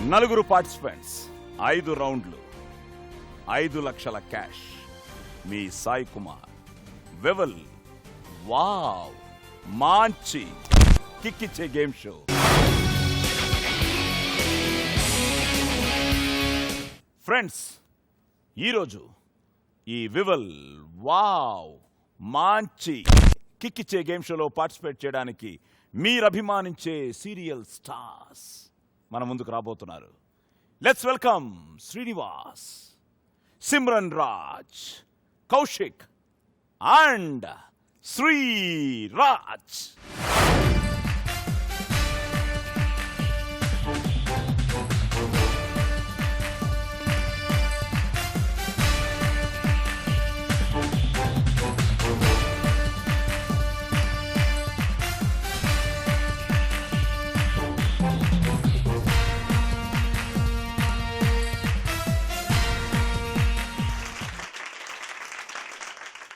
నలుగురు పార్టిసిపెంట్స్, 5 రౌండ్లు, 5 లక్షల క్యాష్. మీ సాయి కుమార్, వివల్, వావ్, మంచి కిక్కిచ్చే గేమ్ షో. ఫ్రెండ్స్, ఈరోజు ఈ వివల్, వావ్, మంచి కిక్కిచ్చే గేమ్ షోలో పార్టిసిపేట్ చేయడానికి మీరు అభిమానించే సీరియల్ స్టార్స్ మన ముందుకు రాబోతున్నారు. Let's welcome Srinivas, Simran Raj, Kaushik and Sriraj.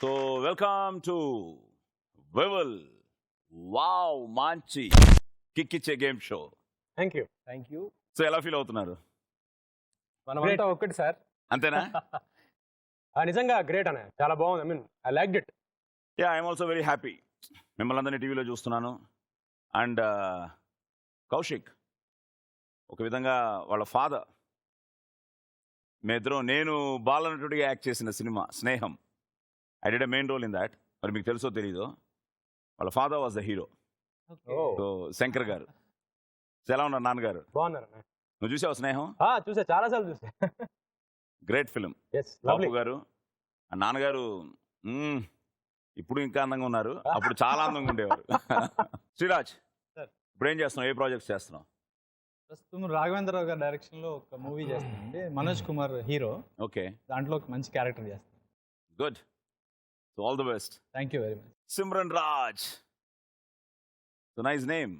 So, welcome to Vival, wow, మంచి కిక్కిచ్చే game show. Thank you. So ఎలా ఫీల్ అవుతున్నారు? మనమంతా ఒక్కటి సార్. అంతేనా? నిజంగా గ్రేట్ అన్న, చాలా బాగుంది. I liked it. Yeah, I'm also very happy. మిమ్మల్ని అందరినీ టీవీలో చూస్తున్నాను. అండ్ కౌశిక్ ఒక విధంగా వాళ్ళ ఫాదర్, మేమిద్దరం, నేను బాలనటుడిగా యాక్ట్ చేసిన సినిమా స్నేహం, I did a main role in that. మరి మీకు తెలుసో తెలీదో, వాళ్ళ father was the hero. So Shankar గారు. ఎలా ఉన్నారు నాన్నగారు? బాగున్నారు. నువ్వు చూసావు స్నేహం? చూసా, చాలా సార్లు చూసా. Great film. బాబు గారు, నాన్నగారు ఇప్పుడు ఇంకా అందంగా ఉన్నారు, అప్పుడు చాలా అందంగా ఉండేవారు. శ్రీరాజ్, ఇప్పుడు ఏం చేస్తున్నావు? ఏ ప్రాజెక్ట్స్ చేస్తున్నావు? ప్రస్తుతం రాఘవేంద్రరావు గారి డైరెక్షన్ లో ఒక మూవీ చేస్తానండి. మనోజ్ కుమార్ హీరో. ఓకే. దాంట్లో ఒక మంచి క్యారెక్టర్ చేస్తాను. Good. So all the best. Thank you very much. Simran Raj. So nice name.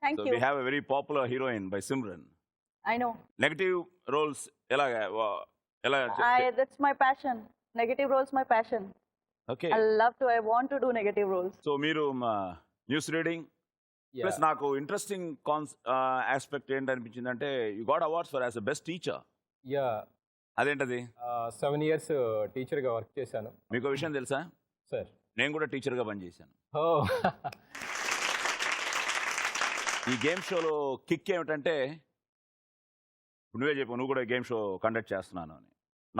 Thank So you. we have a very popular heroine by Simran. I know. Negative roles ela That's my passion. Negative roles my passion. Okay. I want to do negative roles. So మీరు news reading plus నాకు interesting aspect ఏంటనిపించిందంటే you got awards for as a best teacher. Yeah, అదేంటది? 7 years teacher గా work చేశాను. మీకు విషయం తెలుసా sir? నేను కూడా టీచర్ గా పనిచేశాను. ఈ గేమ్ షోలో కిక్ ఏమిటంటే, నువ్వే చెప్పు, నువ్వు కూడా గేమ్ షో కండక్ట్ చేస్తున్నాను అని.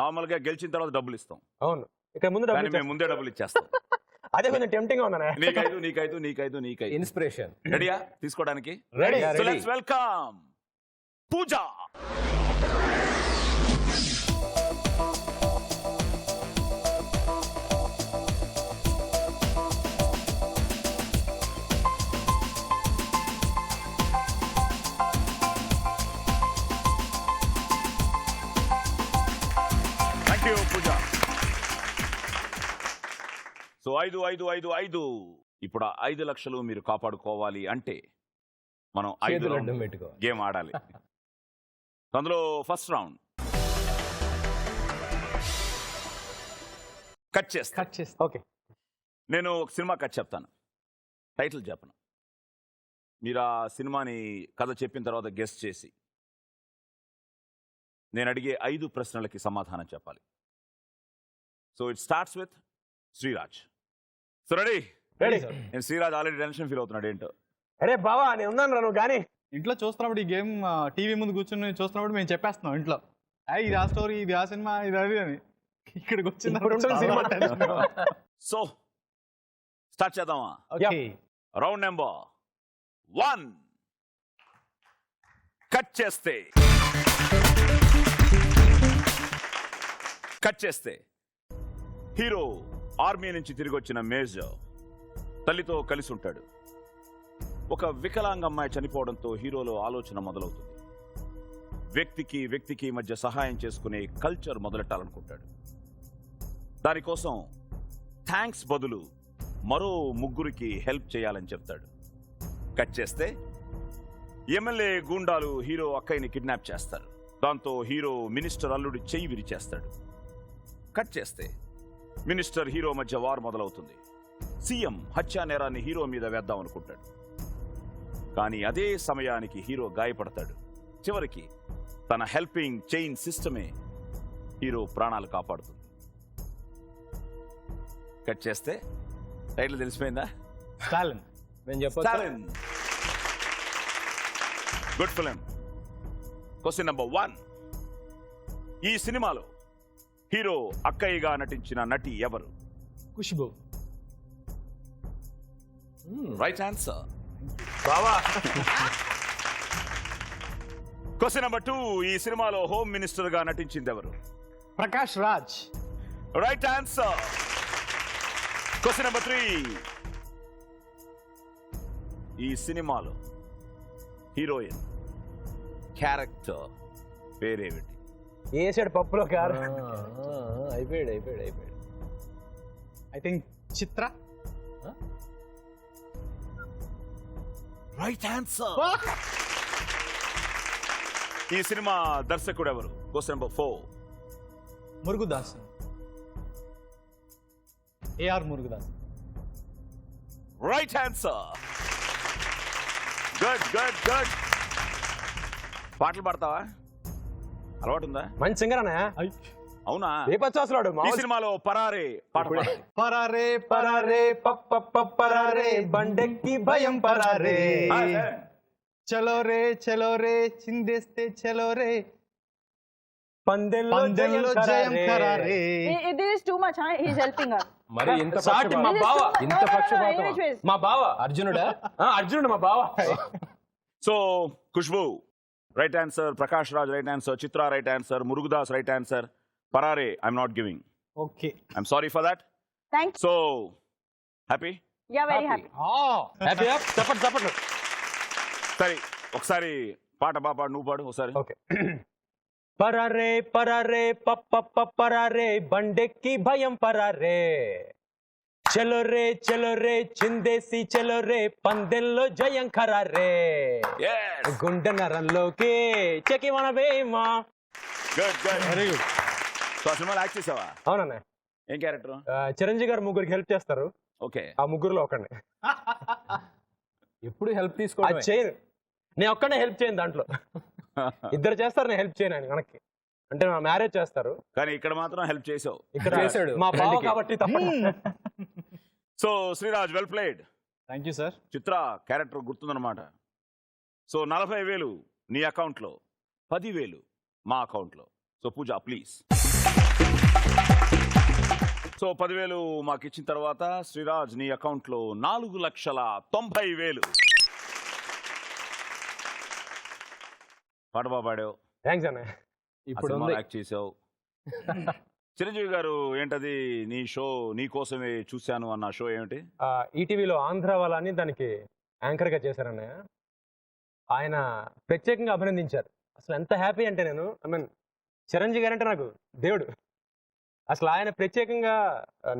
నార్మల్ గా గెలిచిన తర్వాత డబ్బులు ఇస్తాం. అవును, ఇక్కడ ముందు మేము ముందే డబ్బులు ఇచ్చేస్తాం. అదే కొంచెం టెంప్టింగ్ గా ఉందనే. నీకైదు ఇన్స్పిరేషన్. రెడీయా తీసుకోవడానికి? Ready. So let's welcome Pooja. Pooja. So 5 ఇప్పుడు 5 లక్షలు మీరు కాపాడుకోవాలి అంటే మనం 5 గేమ్ ఆడాలి. అందులో ఫస్ట్ రౌండ్ కట్ చేస్తా. ఓకే. నేను ఒక సినిమా కట్ చెప్తాను, టైటిల్ చెప్పను. మీరు ఆ సినిమాని కథ చెప్పిన తర్వాత గెస్ చేసి నేను అడిగే 5 ప్రశ్నలకి సమాధానం చెప్పాలి. So it starts with Sreeraj. So ready? నేను శ్రీరాజ్ ఆల్రెడీ టెన్షన్ ఫీల్ అవుతున్నాడు ఏంటో. అరే బావా, నేను ఉన్నాను రా, నువ్వు కానీ. ఇంట్లో చూస్తున్నప్పుడు ఈ గేమ్ టీవీ ముందు కూర్చొని చూస్తున్నప్పుడు మేము చెప్పేస్తున్నాం ఇంట్లో, ఇది ఆ స్టోరీ, ఇది ఆ సినిమా, ఇది అది అని. ఇక్కడికి వచ్చింది. సో స్టార్ట్ చేద్దామా? రౌండ్ నెంబర్ 1 కట్ చేస్తే హీరో ఆర్మీ నుంచి తిరిగి వచ్చిన మేజర్ తల్లితో కలిసి ఉంటాడు. ఒక వికలాంగ అమ్మాయి చనిపోవడంతో హీరోలో ఆలోచన మొదలవుతుంది. వ్యక్తికి మధ్య సహాయం చేసుకునే కల్చర్ మొదలెట్టాలనుకుంటాడు. దానికోసం థ్యాంక్స్ బదులు మరో 3 హెల్ప్ చేయాలని చెప్తాడు. కట్ చేస్తే ఎమ్మెల్యే గూండాలు హీరో అక్కయ్యని కిడ్నాప్ చేస్తారు. దాంతో హీరో మినిస్టర్ అల్లుడి చెయ్యి విరిచేస్తాడు. కట్ చేస్తే మినిస్టర్ హీరో మధ్య వార్ మొదలవుతుంది. సీఎం హత్యా నేరాన్ని హీరో మీద వేద్దాం అనుకుంటాడు. కానీ అదే సమయానికి హీరో గాయపడతాడు. చివరికి తన హెల్పింగ్ చైన్ సిస్టమే హీరో ప్రాణాలు కాపాడుతుంది. కట్ చేస్తే టైటిల్ తెలిసిపోయిందా? స్టాలిన్. నేను చెప్పొచ్చా? Stalin. Good film. Question number 1. ఈ సినిమాలో హీరో అక్కయ్యగా నటించిన నటి ఎవరు? ఖుష్బు. Right answer. బావా క్వశ్చన్ నెంబర్ 2. ఈ సినిమాలో హోమ్ మినిస్టర్ గా నటించింది ఎవరు? Prakash Raj. Right answer. Question number 3. ఈ సినిమాలో హీరోయిన్ క్యారెక్టర్ పేరేమిటి? వేసాడు పప్పులో కారు. అయిపోయాడు. I think Chitra. Right answer. ఈ సినిమా దర్శకుడు ఎవరు? Question number 4. Murugadoss. AR Murugadoss. Right answer. Good good good. పాటలు పాడతావా? అలవాటు ఉందా? మంచి సింగర్ అన్న. అవునా? రేపచ్చాడు ఈ సినిమాలో పరారే పాట పాడాలి. పరారే పరారే పరారే బండెక్కి భయం పరారే. చలో రే చిందేస్తే చలో రే పందెల్లో జయం కరారే. This is too much, huh? He's helping us. మరి ఇంత సాటి మా This is బావ. too much. ఇంత No, no, no, పక్షపాతం. anyways. మా బావ అర్జునుడా? అర్జునుడు మా బావ. So Khushbu right answer, Prakash Raj right answer, Chitra right answer, Murugadoss right answer, పరారే I'm not giving. Okay. I'm sorry for that. Thank you. So happy? Yeah, very happy. Happy చెప్పండి. సరే ఒకసారి పాట పాడు, నువ్వు పాడు ఒకసారి. ఓకే. పరారే పరారే బండెక్కి భయం పరారే. చలో రే చిందేసి చలో రే పందెల్లో జయం ఖరారే. Yes. గుండె నరంలోకి చెకి మనవేమా. Good good. Very good. So ఆ సినిమాలో యాక్ట్ చేసావా? అవునన్న. ఏం క్యారెక్టర్? చిరంజీవి గారు ముగ్గురికి హెల్ప్ చేస్తారు. ఓకే. ఆ ముగ్గురులో ఒకడిని. ఎప్పుడు హెల్ప్ అది తీసుకోవడం చేయను, నేను ఒక్కడే హెల్ప్ చేయను. దాంట్లో ఇద్దరు చేస్తారు, నేను హెల్ప్ చేయను. ఆయన వెనక్కి అంటే మా మ్యారేజ్ చేస్తారు, కానీ ఇక్కడ మాత్రం హెల్ప్ చేసావు. ఇక్కడ చేశాడు. మా బావ ఫ్రెండ్కి. కాబట్టి తప్పదు. So Sriraj well played. Thank you sir. Chitra character గుర్తుందన్నమాట. సో 40,000 నీ అకౌంట్లో, 10,000 మా అకౌంట్లో. So puja please. సో 10,000 మాకు ఇచ్చిన తర్వాత శ్రీరాజ్ నీ అకౌంట్లో 4,90,000. పాట బాగా పాడావు, థ్యాంక్స్ అన్న. ఇప్పుడు సినిమాలో ఉంది. యాక్ట్ చేసావు. చిరంజీవి గారు ఏంటది నీ షో నీ కోసమే చూశాను అన్న షో ఏమిటి? ఈటీవీలో ఆంధ్ర వాళ్ళ అని దానికి యాంకర్ గా చేశారన్నయ్య. ఆయన ప్రత్యేకంగా అభినందించారు. అసలు ఎంత హ్యాపీ అంటే నేను చిరంజీవి గారు అంటే నాకు దేవుడు. అసలు ఆయన ప్రత్యేకంగా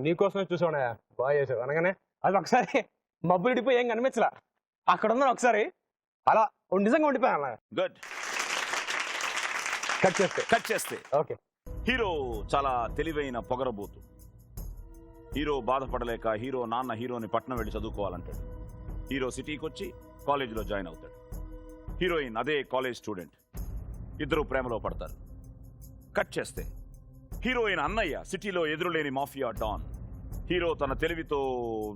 నీకోసమే చూసావునయ్య, బాగా చేసావు అనగానే అది ఒకసారి మబ్బులు ఇడిపోయి ఏం కనిపించలా. అక్కడ ఉన్నాను ఒకసారి అలా నిజంగా ఉండిపోయాను అలా. గుడ్. కట్ చేస్తే ఓకే. హీరో చాలా తెలివైన పొగరబోతు. హీరో బాధపడలేక హీరో నాన్న హీరోని పట్నం వెళ్ళి చదువుకోవాలంటాడు. హీరో సిటీకి వచ్చి కాలేజీలో జాయిన్ అవుతాడు. హీరోయిన్ అదే కాలేజ్ స్టూడెంట్. ఇద్దరు ప్రేమలో పడతారు. కట్ చేస్తే హీరోయిన్ అన్నయ్య సిటీలో ఎదురులేని మాఫియా డాన్. హీరో తన తెలివితో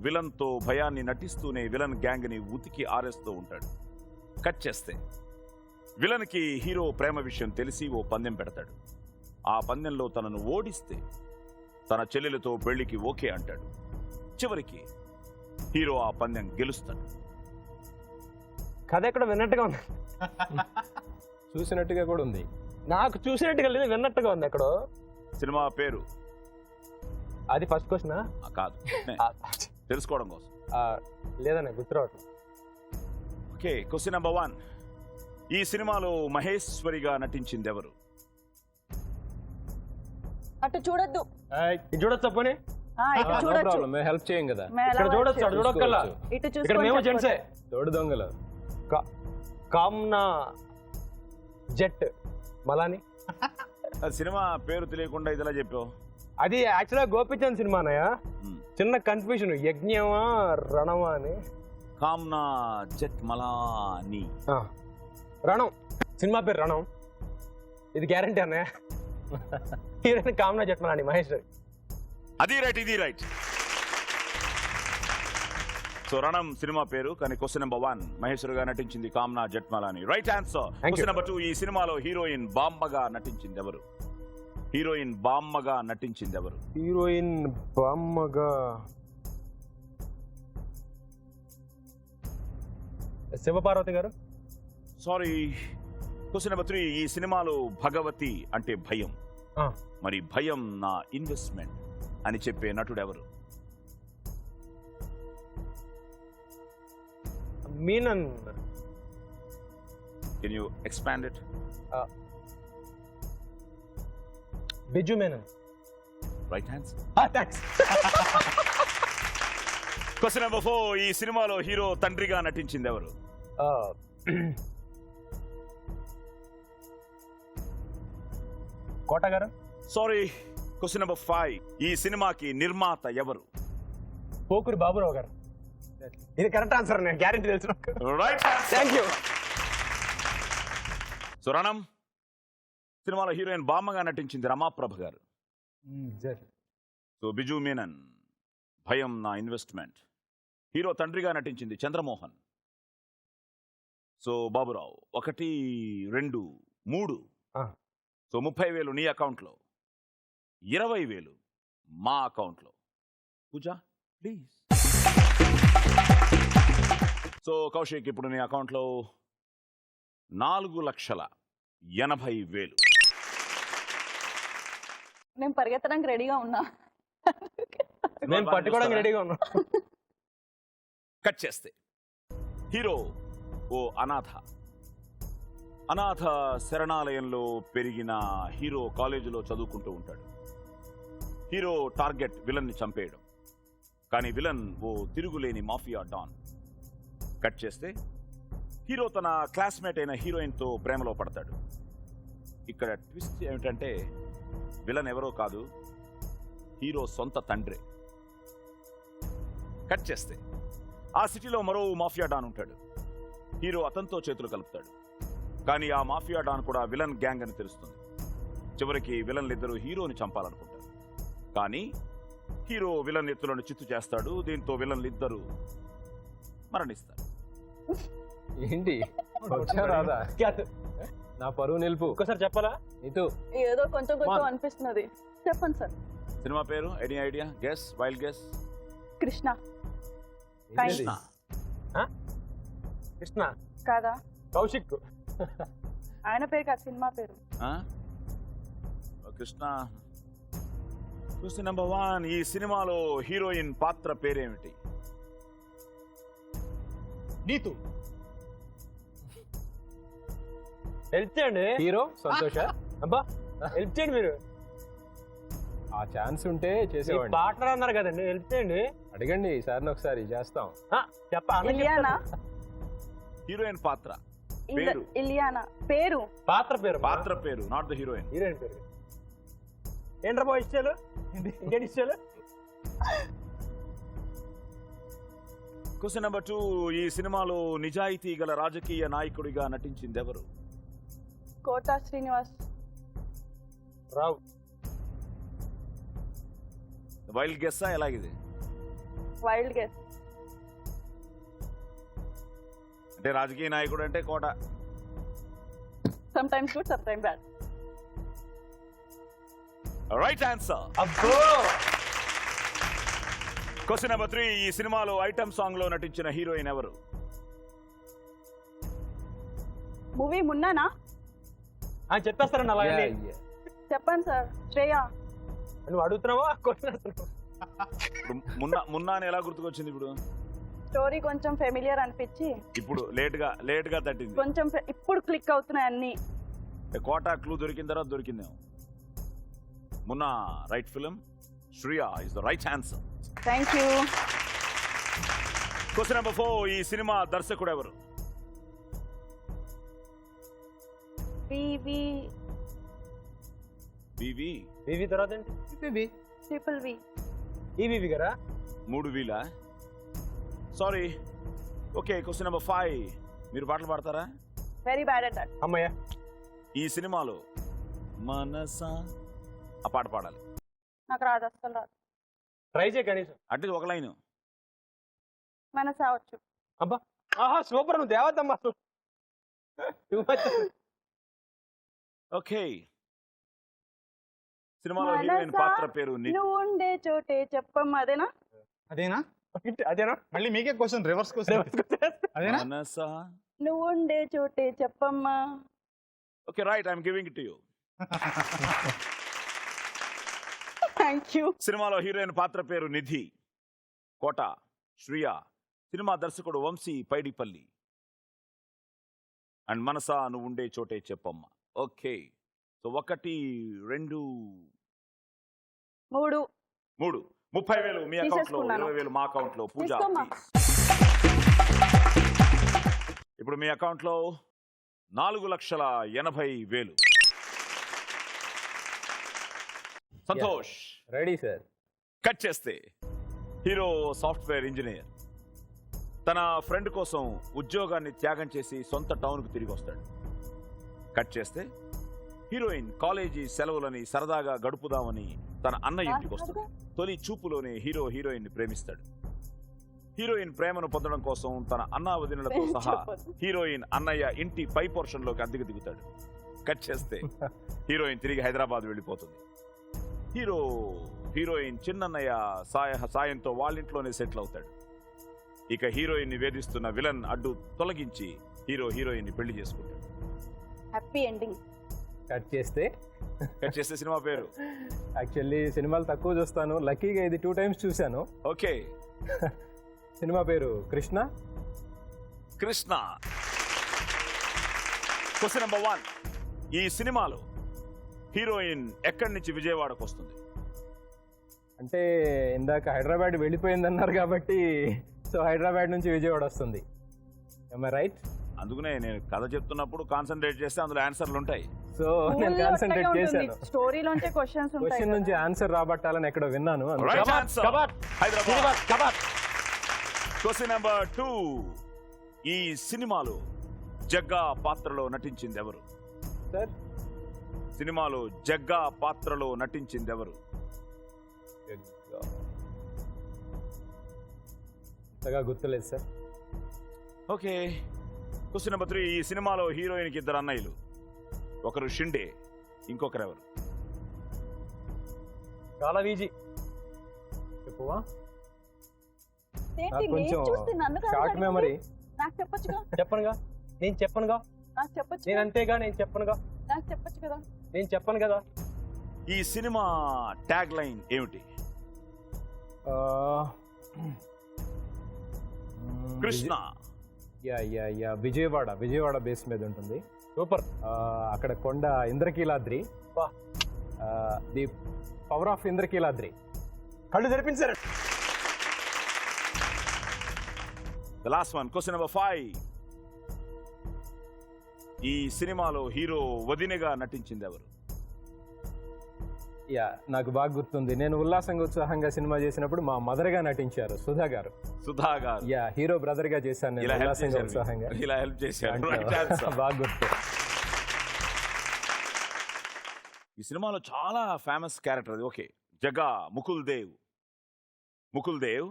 విలన్తో భయాన్ని నటిస్తూనే విలన్ గ్యాంగ్ని ఉతికి ఆరేస్తూ ఉంటాడు. కట్ చేస్తే విలన్కి హీరో ప్రేమ విషయం తెలిసి ఓ పందెం పెడతాడు. ఆ పందెంలో తనను ఓడిస్తే తన చెల్లెలతో పెళ్లికి ఓకే అంటాడు. చివరికి హీరో ఆ పందెం గెలుస్తాడు. కథ ఎక్కడ విన్నట్టుగా ఉంది, చూసినట్టుగా కూడా ఉంది. నాకు చూసినట్టుగా లేదు, విన్నట్టుగా ఉంది ఎక్కడో. సినిమా పేరు అది ఫస్ట్ క్వశ్చన్ కాదు, తెలుసుకోవడం కోసం. లేదన్న గుర్తు రావట్లేదు. ఓకే. Question number 1. ఈ సినిమాలో మహేశ్వరిగా నటించింది ఎవరు? అటు చూడొద్దు. ఇది చూడొచ్చు పోనీ, ఇటు నో చూడొచ్చు. ప్రాబ్లం, మేము హెల్ప్ చేయం కదా. ఇక్కడ చూడొచ్చు, అక్కడ చూడక్కల్లా. ఇటు ఇక్కడ మేము చూసుకొని జెంట్సే. తోడు దొంగలు. కామ్నా జెట్ మలాని. ఆ సినిమా పేరు తెలియకుండా ఇదిలా చెప్పావు. అది యాక్చువల్గా గోపిచంద్ సినిమా అన్నయ్య. మ్. చిన్న కన్ఫ్యూజన్, యజ్ఞమా రణమా అని. కామ్నా జెట్ మలాని. రణం సినిమా పేరు రణం. ఇది గ్యారంటీ అన్నయ్య. హీరోయిన్ కామనా జట్మలాని మహేష్. అది రైట్, ఇది రైట్. సో రణం సినిమా పేరు, కానీ క్వశ్చన్ నెంబర్ 1 మహేశ్వర్ గా నటించింది Kamna Jethmalani. Right answer. Question number 2 ఈ సినిమాలో హీరోయిన్ బామ్మగా నటించింది ఎవరు? హీరోయిన్ బామ్మగా నటించింది ఎవరు? హీరోయిన్ బామ్మగా శివపార్వతి గారు. సారీ. క్వశ్చన్ నెంబర్ 3 ఈ సినిమాలో భగవతి అంటే భయం, మరి భయం నా ఇన్వెస్ట్మెంట్ అని చెప్పే నటుడు ఎవరు? Menon. Can you expand it? Biju Menon. Right answer. Thanks. Question number 4 ఈ సినిమాలో హీరో తండ్రిగా నటించింది ఎవరు? కోట గారు. సారీ. క్వశ్చన్ నెంబర్ 5 ఈ సినిమాకి నిర్మాత ఎవరు? పోకూరి బాబురావు గారు. ఇది కరెక్ట్ ఆన్సర్, నేను గ్యారెంటీ తెలుసు. రైట్. Thank you. సో రణం సినిమాలో హీరోయిన్ బామ్మగా నటించింది రమాప్రభ గారు. సో బిజు మీనన్ భయం నా ఇన్వెస్ట్మెంట్. హీరో తండ్రిగా నటించింది చంద్రమోహన్. సో బాబురావు 1, 2, 3. సో 30,000 నీ అకౌంట్లో, 20,000 మా అకౌంట్లో. పూజ ప్లీజ్. సో కౌశిక్ ఇప్పుడు నీ అకౌంట్లో 4,80,000. నేను పరిగెత్తడానికి రెడీగా ఉన్నా. మేము పట్టుకోవడానికి రెడీగా ఉన్నాం. కట్ చేస్తే హీరో ఓ అనాథ శరణాలయంలో పెరిగిన హీరో కాలేజీలో చదువుకుంటూ ఉంటాడు. హీరో టార్గెట్ విలన్ని చంపేయడం, కానీ విలన్ ఓ తిరుగులేని మాఫియా డాన్. కట్ చేస్తే హీరో తన క్లాస్మేట్ అయిన హీరోయిన్తో ప్రేమలో పడతాడు. ఇక్కడ ట్విస్ట్ ఏమిటంటే విలన్ ఎవరో కాదు, హీరో సొంత తండ్రే. కట్ చేస్తే ఆ సిటీలో మరో మాఫియా డాన్ ఉంటాడు. హీరో అతనితో చేతులు కలుపుతాడు, కానీ ఆ మాఫియా డాన్ కూడా విలన్ గ్యాంగ్ అని తెలుస్తుంది. చివరికి విలన్లిద్దరూ హీరోని చంపాలనుకుంటారు, కానీ హీరో విలన్ ఎత్తులను చిత్తు చేస్తాడు. దీంతో విలన్లిద్దరూ మరణిస్తారు. ఏంటి రాదా? నా పరువు నిలుపు. ఒక్కసారి చెప్పాలా? ఇటు ఏదో కొంచెం అనిపిస్తున్నది. చెప్పండి సార్. సినిమా పేరు idea? Guess, wild guess. Krishna. Krishna. Krishna కాదా? కౌశిక్. ఆయన పేరు కాదు, సినిమా పేరు. కృష్ణ. క్వశ్చన్ నెంబర్ 1 ఈ సినిమాలో హీరోయిన్ పాత్ర పేరేమిటి? నీతు. హెల్ప్ చేయండి. హీరో సంతోష. అబ్బా హెల్ప్ చేయండి మీరు. ఆ ఛాన్స్ ఉంటే చేసేవాడిని. పార్ట్నర్ అన్నారు కదండి, హెల్ప్ చేయండి. అడగండి ఈసారి ఒకసారి చేస్తాం. ఇలియానా. హీరోయిన్ పాత్ర పేరు. ఇలియానా పేరు. పాత్ర పేరు నాట్ ద హీరోయిన్. హీరోయిన్ పేరు. ఏంట్రా బాబు ఇష్టాలు? ఇంకేంటి ఇష్టాలు? క్వశ్చన్ నెంబర్ 2 ఈ సినిమాలో నిజాయితీ గల రాజకీయ నాయకుడిగా నటించింది ఎవరు? కోట శ్రీనివాస్ రావు. వైల్డ్ గెస్సా ఎలాగిది? Wild guess. అంటే రాజకీయ నాయకుడు అంటే Kota. Sometimes good, sometime bad. Right answer. అబ్బో. క్వశ్చన్ నెంబర్ 3 ఈ సినిమాలో ఐటమ్ సాంగ్ లో నటించిన హీరోయిన్ ఎవరు? మూవీ మున్నానా? చెప్పేస్తారండి అలా. చెప్పండి సార్. శ్రేయ. నువ్వు అడుగుతున్నావా? మున్నా అని ఎలా గుర్తుకొచ్చింది ఇప్పుడు? స్టోరీ కొంచెం ఫెమిలియర్ అనిపించి ఇప్పుడు లేట్ గా తట్టింది. కొంచెం ఇప్పుడు క్లిక్ అవుతున్నాయి అన్ని. కోట క్లూ దొరికిన తర్వాత దొరికిందేమో. Munna right film. Shriya is the right answer. Thank you. Question number 4 ఈ సినిమా దర్శకుడు ఎవరు? వివి తర్వాత ఏంటి? ట్రిపుల్ వి. ఈవివి గారా? 3 వీలా? సారీ. ఓకే. క్వశ్చన్ నెంబర్ 5 మీరు పాటలు పాడతారా? Very bad at that. అమ్మయ్య ఈ సినిమాలో మనసా ఆ పాట పాడాలి. నాకు రాదు, అస్సలు రాదు. ట్రై చేయ కనీసం. అంటే ఒక లైన్. మనసు రావచ్చు. అబ్బా ఆహా సూపర్, నువ్వు దేవతమ్మా. Too much. ఓకే. సినిమాలో హీరోయిన్ పాత్ర పేరు నువ్వు ఉండే చోటే చెప్పమ్మా. అదేనా? అదేనా? అదేనా? మళ్ళీ మీకే క్వశ్చన్ రివర్స్ క్వశ్చన్. అదేనా? మనసా. నువ్వు ఉండే చోటే చెప్పమ్మా. Okay right, I'm giving it to you. Thank you. సినిమాలో హీరోయిన్ పాత్ర పేరు నిధి. కోట శ్రియా. సినిమా దర్శకుడు వంశీ పైడిపల్లి. అండ్ మనసా నువ్వు ఉండే చోటే చెప్పమ్మా. ఓకే, సో 1 2 3 30,000 మీ అకౌంట్ లో, తీసేసుకున్నాను. 20,000 మా అకౌంట్ లో. పూజ తీసుకోమ్మా. ఇప్పుడు మీ అకౌంట్ లో 4,80,000. సంతోష్. Ready sir. కట్ చేస్తే హీరో సాఫ్ట్వేర్ ఇంజనీర్ తన ఫ్రెండ్ కోసం ఉద్యోగాన్ని త్యాగం చేసి సొంత టౌన్కు తిరిగి వస్తాడు. కట్ చేస్తే హీరోయిన్ కాలేజీ సెలవులని సరదాగా గడుపుదామని తన అన్నయ్య ఇంటికి వస్తుంది. తొలి చూపులోనే హీరోయిన్ ని ప్రేమిస్తాడు. హీరోయిన్ ప్రేమను పొందడం కోసం తన అన్నా వదినలతో సహా హీరోయిన్ అన్నయ్య ఇంటి పై పోర్షన్ లోకి అద్దెకు దిగుతాడు. కట్ చేస్తే హీరోయిన్ తిరిగి హైదరాబాద్ వెళ్ళిపోతుంది. హీరోయిన్ చిన్నన్నయ్య సాయంతో వాళ్ళింట్లోనే సెటిల్ అవుతాడు. ఇక హీరోయిన్ ని వేధిస్తున్న విలన్ అడ్డు తొలగించి హీరోయిన్ ని పెళ్లి చేసుకుంటాడు. Happy ending. కట్ చేస్తే సినిమా పేరు. యాక్చువల్లీ సినిమాలు తక్కువ చూస్తాను, లక్కీగా ఇది 2 times చూశాను. ఓకే. సినిమా పేరు కృష్ణ. Question number 1. ఈ సినిమాలో హీరోయిన్ ఎక్కడి నుంచి విజయవాడకు వస్తుంది? అంటే ఇందాక హైదరాబాద్ వెళ్ళిపోయిందన్నారు కాబట్టి సో హైదరాబాద్ నుంచి విజయవాడ వస్తుంది. రైట్? అందుకనే నేను కథ చెప్తున్నప్పుడు కాన్సన్ట్రేట్ చేస్తే అందులో ఆన్సర్లు ఉంటాయి. సో నేను కాన్సన్ట్రేట్ చేశాను. స్టోరీలోంచే క్వశ్చన్స్ ఉంటాయి. క్వశ్చన్ నుంచి ఆన్సర్ రాబట్టాలని ఎక్కడో విన్నాను. Right answer. Hyderabad. Question number 2. ఈ సినిమాలో జగ్గా పాత్రలో నటించింది ఎవరు? సార్ సినిమాలో జగ్గా పాత్రలో నటించింది ఎవరు? అంతగా గుర్తులేదు సార్. ఓకే. Question number 3. ఈ సినిమాలో హీరోయిన్ కి 2 అన్నయ్యలు. ఒకరు షిండే, ఇంకొకరు ఎవరు? చాలా ఈజీ. చెప్పువా? ఏంటి నాకు నేను కొంచెం చూస్తే నన్ను కాదు షార్ట్ అడిగింది? మెమరీ. నాకు చెప్పొచ్చుగా. చెప్పనుగా, నేను చెప్పనుగా, నాకు చెప్పొచ్చు. నేను అంతేగా, నేను చెప్పనుగా, నాకు చెప్పొచ్చు కదా. నేను చెప్పను కదా. ఈ సినిమా ట్యాగ్ లైన్ ఏమిటి? కృష్ణ. యా విజయవాడ బేస్ మీద ఉంటుంది. సూపర్. అక్కడ కొండ Indrakiladri. The power of Indrakiladri. కళ్ళు తెరిపించారు. The last one. Question number 5. ఈ సినిమాలో హీరో వదినగా నటించింది ఎవరు? యా నాకు బాగా గుర్తుంది. నేను ఉల్లాసంగా ఉత్సాహంగా సినిమా చేసినప్పుడు మా మదర్ గా నటించారు సుధా గారు. యా హీరో బ్రదర్ గా చేశాను నేను ఉల్లాసంగా ఉత్సాహంగా. ఇలా హెల్ప్ చేశారు. బాగా గుర్తు. ఈ సినిమాలో చాలా ఫేమస్ క్యారెక్టర్ అది. ఓకే. జగ్గా ముకుల్ దేవ్.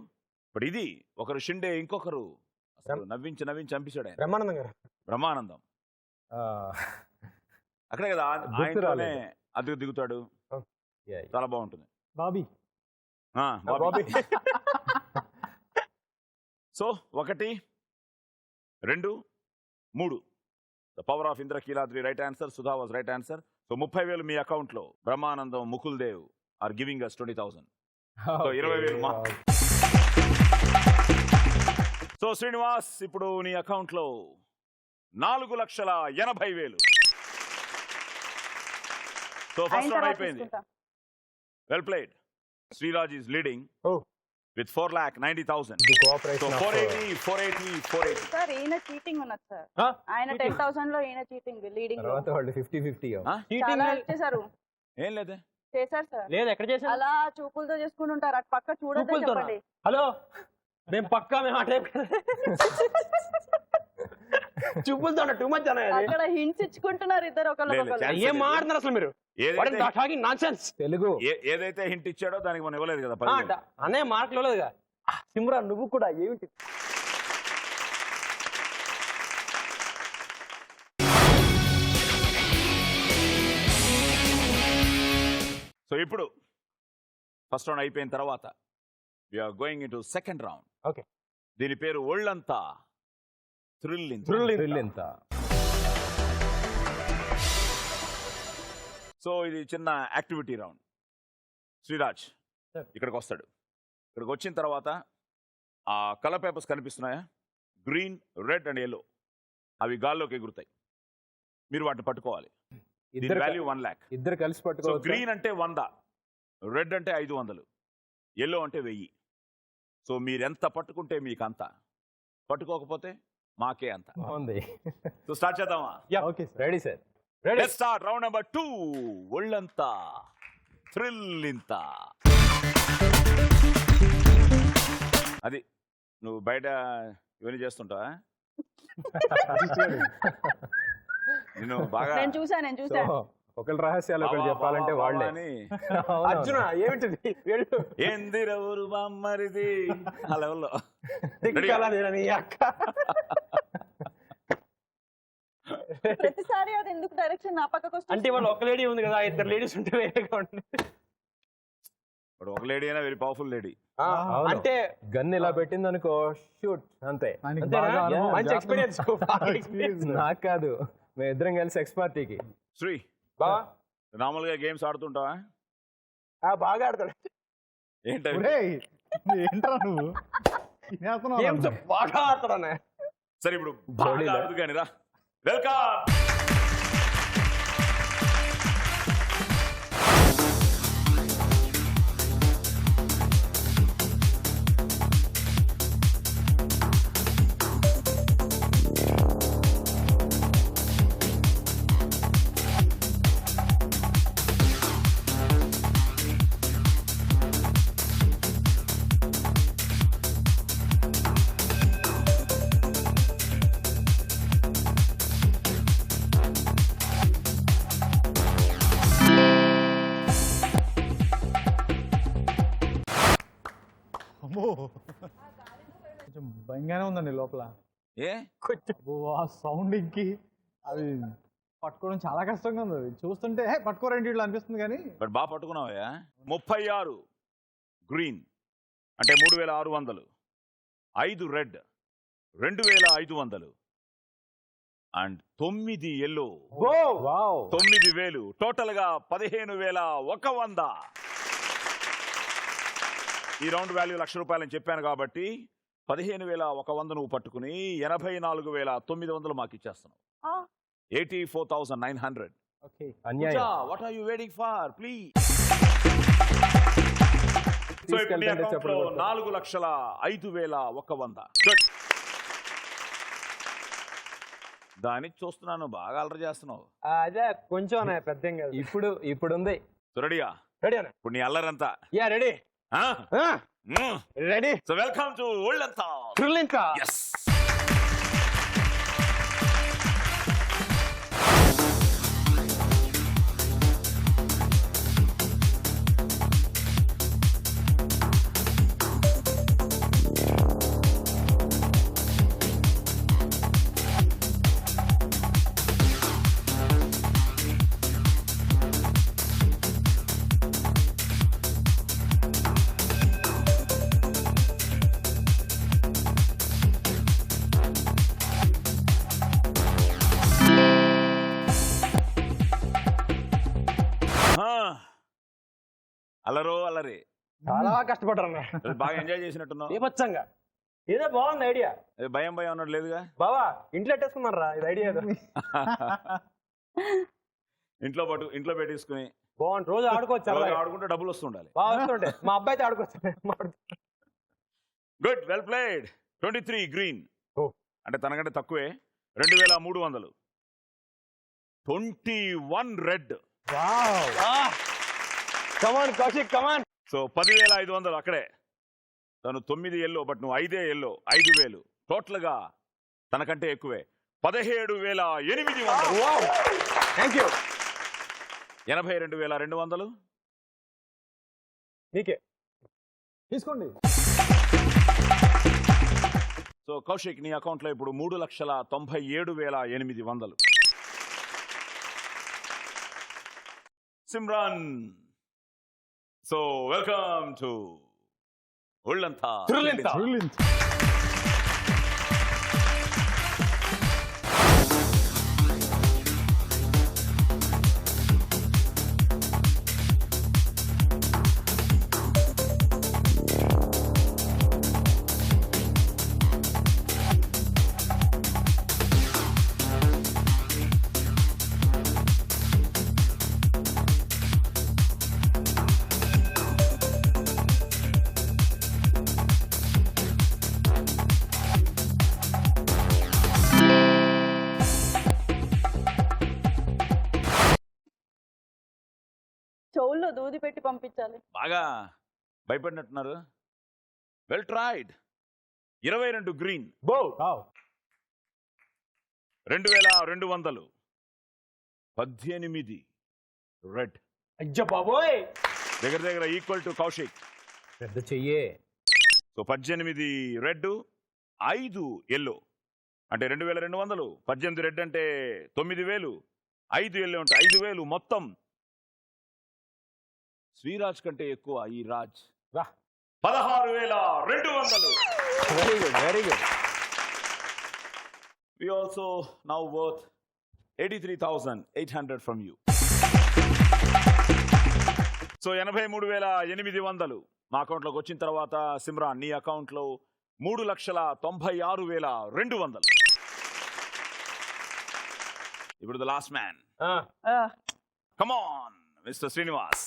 బట్ ఇది ఒకరు షిండే, ఇంకొకరు అసలు నవ్వించి చంపేశాడు ఆయన. బ్రహ్మానందం. అక్కడే కదా ఆయనతోనే అద్దెకు దిగుతాడు. చాలా బాగుంటుంది. Bobby. So 1 2 3. The power of Indrakiladri right answer. Sudha was right answer. So 30,000 మీ అకౌంట్ లో. Brahmanandam, Mukul Dev are giving us 20,000. So 20,000 మా. సో శ్రీనివాస్, ఇప్పుడు నీ అకౌంట్ లో 4,80,000. సో ఫస్ట్ రౌండ్ అయిపోయింది. Well played. Sriraj is leading with 4,90,000. So 480. Sir ఈయన చీటింగ్ ఉన్నది సార్. ఆయన 10,000 లో ఈయన చీటింగ్ లీడింగ్. తర్వాత వాళ్ళు 50-50. చాలా చేశారు. ఏం లేదే. చేశారు సార్. లేదు, ఎక్కడ చేశారు? అలా చూపులతో చేసుకుంటుంటారు. అటు పక్క చూడొద్దని చెప్పండి. హలో, మేము పక్కా మేము ఆ టైప్. చూపులతో టూ మచ్ అన్నయ్య అది. అక్కడ హింట్స్ ఇచ్చుకుంటున్నారు ఇద్దరు లేదు, ఒకళ్ళొకళ్ళు chance ఏం మాట్లాడుతున్నారు అసలు మీరు ఏదైతే నాన్సెన్స్. తెలుగు ఏదైతే హింట్ ఇచ్చాడో దానికి మనం ఇవ్వలేదు కదా 10,000. అన్నయ్య మార్కులు లేదుగా. సిమ్రాన్ నువ్వు కూడా ఏమిటి సో ఇప్పుడు ఫస్ట్ రౌండ్ అయిపోయిన తర్వాత we're going in to second round. Okay. దీని పేరు ఒళ్ళంతా థ్రిల్లింగ్. థ్రిల్ ఎంత సో ఇది చిన్న యాక్టివిటీ రౌండ్. శ్రీరాజ్ Sir. ఇక్కడికి వస్తాడు. ఇక్కడికి వచ్చిన తర్వాత ఆ కలర్ పేపర్స్ కనిపిస్తున్నాయా? Green, red and yellow. అవి గాల్లోకి ఎగురుతాయి. మీరు వాటిని పట్టుకోవాలి. దీని ఇద్దరు వాల్యూ 1 lakh. ఇద్దరు కలిసి సో పట్టుకోవచ్చు. గ్రీన్ అంటే 100, రెడ్ అంటే 500, ఎల్లో అంటే 1000. సో మీరెంత పట్టుకుంటే మీకు అంత, పట్టుకోకపోతే మాకే అంత. బాగుంది. సో స్టార్ట్ చేద్దామా? Okay ready sir. Let's start round number 2. ఒళ్ళంతా థ్రిల్ ఇంత. అది నువ్వు బయట ఇవన్నీ చేస్తుంటావా? నేను బాగా నేను చూసాను సో ఒకళ్ళ రహస్యాలు ఒకళ్ళు బావా, చెప్పాలంటే బావా, వాళ్ళే. బావా అని. అవునవును. అర్జున ఏమిటిది వెళ్ళు. ఏందిరెవరు బామ్మరిది ఆ లెవెల్లో. దిక్కుకాలా నేను నీ అక్క. ప్రతిసారి అది ఎందుకు డైరెక్షన్ నా పక్కకు వస్తుంది? అంటే వాళ్ళు ఒక లేడీ ఉంది కదా, ఇద్దరు లేడీస్ ఉంటే వేరేగా ఉంటుంది. ఇప్పుడు ఒక లేడీ అయినా వెరీ పవర్ఫుల్ లేడీ. అవును. అంటే గన్ ఇలా పెట్టింది అనుకో షూట్ అంతే. ఆయనకి అంతేనా? బాగా అనుభవం, మంచి జాతకం. ఎక్స్పీరియన్స్. నాకు కాదు, మేము ఇద్దరం కలిసి ఎక్స్ పార్టీకి. శ్రీ బావా నార్మల్గా గేమ్స్ ఆడుతుంటావా? బాగా ఆడతాడు ఏంటవి? ఒరేయ్, ఏంట్రా నువ్వు తినేస్తున్నావు గేమ్స్ నన్ను. బాగా ఆడతాడు అన్నయ్య. సరే ఇప్పుడు బాగా జోడీలా? ఆడదు కానీ రా. వెల్కమ్. అమ్మో, కొంచెం భయంగానే ఉందండి లోపల. ఏ అబ్బో, ఆ సౌండింగ్ కి అది పట్టుకోవడం చాలా కష్టంగా ఉంది. అది చూస్తుంటే పట్టుకోరేంటి ఇట్లా అనిపిస్తుంది కానీ బట్ బాగా పట్టుకున్నావా? 36 గ్రీన్ అంటే 3600, 5 red 2500 and 9 yellow wow 9000. Total గా 15100. ఈ రౌండ్ వాల్యూ ₹1,00,000 అని చెప్పాను కాబట్టి 15100 నువ్వు పట్టుకుని 84,900 మాకు ఇచ్చేస్తున్నావు. 84,900. ఓకే. అన్యాయం. What are you waiting for please? So తీసుకెళ్తుంటే చెప్పడం 4,05,100. గుడ్. దాన్ని చూస్తున్నాను బాగా అలర చేస్తున్నావు. అదే కొంచెం అన్నయ్య, పెద్ద ఏం కాదు. ఇప్పుడు ఉంది. సో రెడీయా? రెడీ అన్న. ఇప్పుడు నీ అల్లరంతా. Yeah ready ready. So welcome to ఒళ్ళంతా థ్రిల్ ఇంకా. ఎస్. అల్లరో అల్లరి. చాలా కష్టపడ్డారు అన్నయ్య. అది బాగా ఎంజాయ్ చేసినట్టున్నావు. బీభత్సంగా. ఏదో బాగుంది ఐడియా. అది భయం భయం అన్నట్టు లేదుగా. బావా ఇంట్లో పెట్టేసుకున్నారా ఇది ఐడియా ఏదో. ఇంట్లో పెట్టేసుకుని బాగుంది, రోజు ఆడుకోవచ్చు. రోజు అలాగే. ఆడుకుంటే డబ్బులు వస్తుండాలి. బాగా వస్తుంటే మా అబ్బాయితో ఆడుకోవచ్చు. Good, well played. 23 green Oh. అంటే తనకంటే తక్కువే. 2300. 21 రెడ్. కమాన్ కౌశిక్ కమాన్. సో 10,500 అక్కడే. తను 9 ఎల్లో, బట్ నువ్వు 5 ఎల్లో, 5,000. టోటల్ గా తనకంటే ఎక్కువే 17,800. Thank you 82,200. మీకే తీసుకోండి. సో కౌశిక్, నీ అకౌంట్ లో ఇప్పుడు 3,97,800. సిమ్రాన్, సో వెల్కమ్ టు ఒళ్ళంతా తురులెంత. చెవుల్లో దూది పెట్టి పంపించాలి. బాగా భయపడినట్టున్నారు. Well tried. 22 గ్రీన్, బో 2,200. 18 రెడ్. అయ్య బాబోయ్, దగ్గర దగ్గర ఈక్వల్ టు కౌశిక్. పెద్ద చెయ్యే. సో 18 రెడ్, 5 ఎల్లో అంటే 2,200. 18 రెడ్ అంటే 9,000, 5 ఎల్లో అంటే 5,000. మొత్తం శ్రీరాజ్ కంటే ఎక్కువ ఈ Raj. 16,200. Very good, very good. We also now worth 83,800 from you. So 83,800 మా అకౌంట్లోకి వచ్చిన తర్వాత సిమ్రాన్, నీ అకౌంట్లో 3,96,200. ఇప్పుడు the last man. Come on mister Srinivas.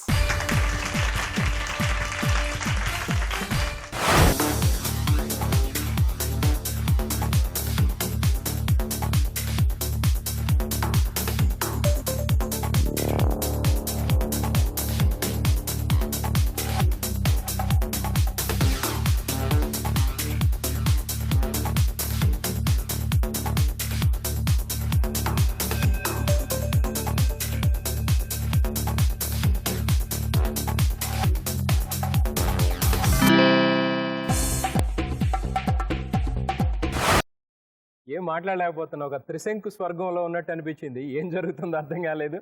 ఏం మాట్లాడలేకపోతున్నా, ఒక త్రిశంకు స్వర్గంలో ఉన్నట్టు అనిపించింది. ఏం జరుగుతుందో అర్థం కాలేదు.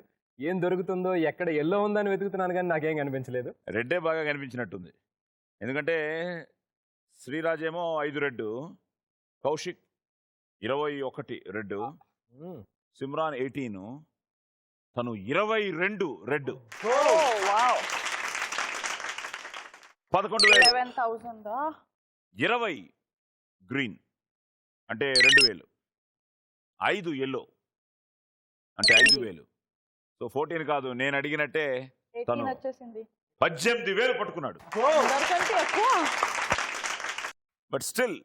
ఏం దొరుకుతుందో, ఎక్కడ ఎల్లో ఉందని వెతుకుతున్నాను కానీ నాకేం కనిపించలేదు. రెడ్డే బాగా కనిపించినట్టుంది. ఎందుకంటే శ్రీరాజ్ ఏమో 5 రెడ్, కౌశిక్ 21 రెడ్, సిమ్రాన్ 18, తను 22 రెడ్. 11,000. 11,000. 20 గ్రీన్ అంటే 2,000, 5 ఎల్లో అంటే 5,000. సో 14 కాదు, నేను అడిగినట్టే తను 18 వచ్చేసింది. 18,000 పట్టుకున్నాడు. అందరికంటే ఎక్కువ. బట్ స్టిల్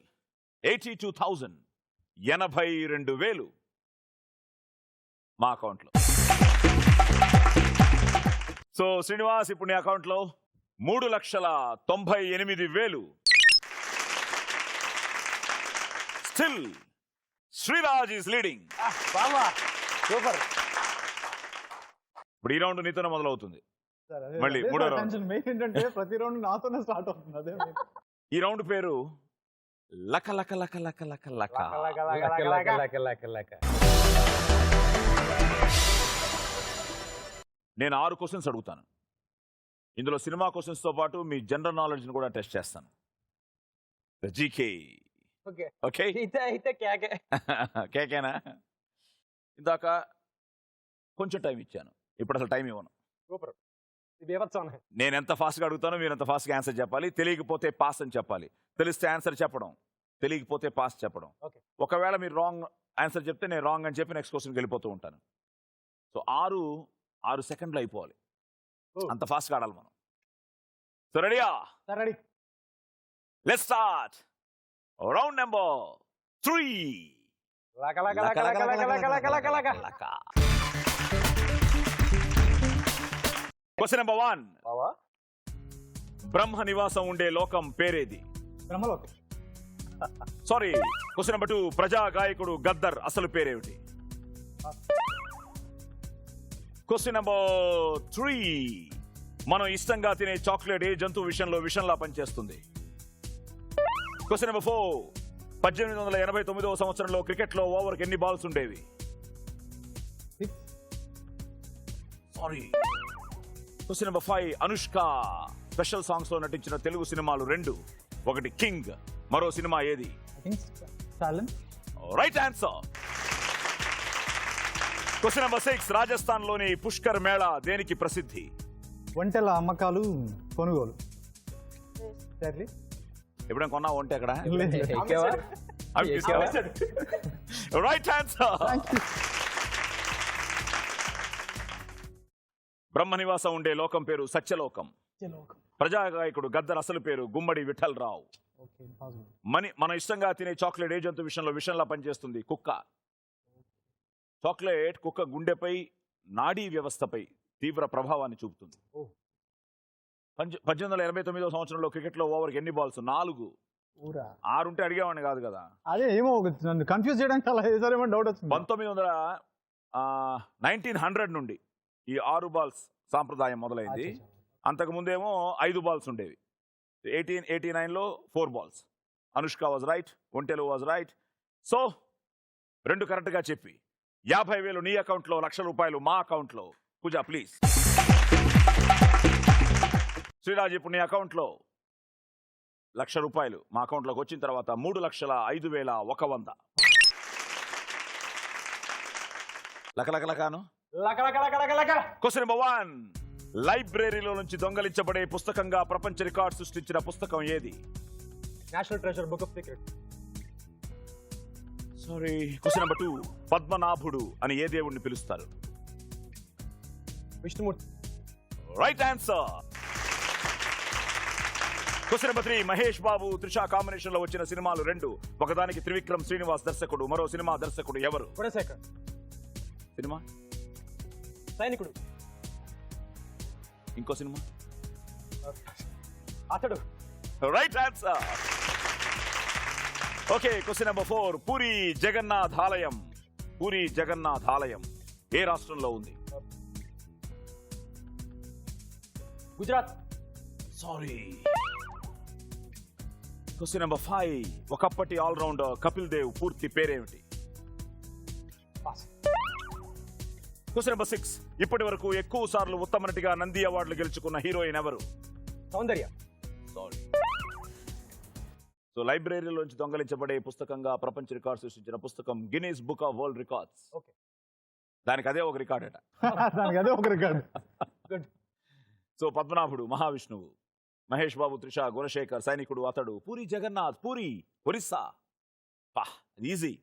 82,000, 82,000 మా అకౌంట్లో. సో శ్రీనివాస్, ఇప్పుడు నీ అకౌంట్లో 3,98,000. Still Sreeraj is leading. Super. ఇప్పుడు ఈ రౌండ్ నీతోనే మొదలవుతుంది. మళ్ళీ మూడో రౌండ్. మెయిన్ ఏంటంటే ప్రతి రౌండ్ నాతోనే స్టార్ట్ అవుతుంది. అదే ఈ రౌండ్ పేరు లక లక లక లక లక లక. నేను 6 క్వశ్చన్స్ అడుగుతాను. ఇందులో సినిమా క్వశ్చన్స్ తో పాటు మీ జనరల్ నాలెడ్జ్ ని కూడా టెస్ట్ చేస్తాను. జీకే. ఓకే, కేకేనా? ఇందాక కొంచెం టైం ఇచ్చాను, ఇప్పుడు అసలు టైం ఇవ్వను. సూపర్. నేను ఎంత ఫాస్ట్గా అడుగుతానో మీరు ఎంత ఫాస్ట్గా ఆన్సర్ చెప్పాలి. తెలియకపోతే పాస్ అని చెప్పాలి, తెలిస్తే ఆన్సర్ చెప్పడం, తెలియకపోతే పాస్ చెప్పడం. ఒకవేళ మీరు రాంగ్ ఆన్సర్ చెప్తే నేను రాంగ్ అని చెప్పి నెక్స్ట్ క్వశ్చన్కి వెళ్ళిపోతూ ఉంటాను. సో 6 సెకండ్లు అయిపోవాలి. అంత ఫాస్ట్గా ఆడాలి మనం. సో రెడీయా? Ready. Let's start round number 3. Question number 1. బ్రహ్మ నివాసం ఉండే లోకం పేరేది? బ్రహ్మలోకం. సారీ. క్వశ్చన్ నెంబర్ 2, ప్రజా గాయకుడు గద్దర్ అసలు పేరేమిటి? క్వశ్చన్ నెంబర్ 3, మనం ఇష్టంగా తినే చాక్లెట్ ఏ జంతువు విషయంలో విషంలా పనిచేస్తుంది? క్వశ్చన్ నెంబర్ 4, 1889వ సంవత్సరంలో క్రికెట్ లో ఓవర్కి ఎన్ని బాల్స్ ఉండేవి? Sorry. Question number 5, Anushka special songs లో నటించిన తెలుగు సినిమాలు 2. ఒకటి కింగ్, మరో సినిమా ఏది? Right answer. Question number 6, Rajasthan లోని పుష్కర్ మేళా దేనికి ప్రసిద్ధి? ఒంటెల అమ్మకాలు కొనుగోలు. ఎప్పుడైనా కొన్నా ఉంటే అక్కడ? ఎక్కావా? Right answer. బ్రహ్మనివాసం ఉండే లోకం పేరు సత్యలోకం. ప్రజాగాయకుడు గద్దర్ అసలు పేరు గుమ్మడి విఠల్ రావు. మన ఇష్టంగా తినే చాక్లెట్ ఏ జంతు విషయంలో విషంలా పనిచేస్తుంది? కుక్క. చాక్లెట్ కుక్క గుండెపై, నాడీ వ్యవస్థపై తీవ్ర ప్రభావాన్ని చూపుతుంది. 1889వ సంవత్సరంలో క్రికెట్ లో ఓవర్కి ఎన్ని బాల్స్? 4. 6 ఉంటే అడిగేవాడిని కాదు కదా. అదే ఏమో నన్ను కన్ఫ్యూజ్ చేయడానికి అలా వేసారేమో డౌట్ వచ్చింది. 1900 నుండి ఈ 6 బాల్స్ సాంప్రదాయం మొదలైంది. అంతకు ముందేమో 5 బాల్స్ ఉండేవి. 1889లో 4 బాల్స్. అనుష్క వాజ్ రైట్, ఒంటెలు వాజ్ రైట్. సో 2 కరెక్ట్ గా చెప్పి 50,000 నీ అకౌంట్ లో, ₹1,00,000 మా అకౌంట్ లో. పూజ ప్లీజ్. శ్రీరాజ్, ఇప్పుడు నీ అకౌంట్ లో ₹1,00,000 మా అకౌంట్ లోకి వచ్చిన తర్వాత 3,05,100. లకలకలకాను. క్వశ్చన్ నెంబర్ 1, లైబ్రరీలో నుంచి దొంగలించబడే పుస్తకంగా ప్రపంచ రికార్డ్ సృష్టించిన పుస్తకం ఏది? National Treasure, Book of Secrets. Sorry. Question number 2, పద్మనాభుడు అని ఏ దేవుడిని పిలుస్తారు? Vishnumurthy. Right answer. Question number 3, Mahesh Babu Trisha combination లో వచ్చిన సినిమాలు 2. ఒకదానికి త్రివిక్రమ్ శ్రీనివాస్ దర్శకుడు, మరో సినిమా దర్శకుడు ఎవరు? గుణశేఖర్. సినిమా సైనికుడు. ఇంకో సినిమా? Athadu. Right answer. Okay. Question number 4, Puri Jagannath ఆలయం. పూరి జగన్నాథ్ ఆలయం ఏ రాష్ట్రంలో ఉంది? గుజరాత్. సారీ. క్వశ్చన్ నెంబర్ 5, ఒకప్పటి ఆల్రౌండర్ కపిల్ దేవ్ పూర్తి పేరేమిటి? క్వశ్చన్ నెంబర్ 6, ఇప్పటి వరకు ఎక్కువ సార్లు ఉత్తమ నటిగా నంది అవార్డులు గెలుచుకున్న హీరోయిన్ ఎవరు? సౌందర్య. సారీ. సో లైబ్రరీలోంచి దొంగలించబడే పుస్తకంగా ప్రపంచ రికార్డ్ సృష్టించిన పుస్తకం Guinness book of world records. Okay. దానికి అదే ఒక రికార్డ్ అట. అదే ఒక రికార్డ్. గుడ్. సో పద్మనాభుడు మహావిష్ణువు, మహేష్ బాబు త్రిష గుణశేఖర్ సైనికుడు అతడు, పూరి జగన్నాథ్ పూరి ఒరిస్సా. ఈజీ.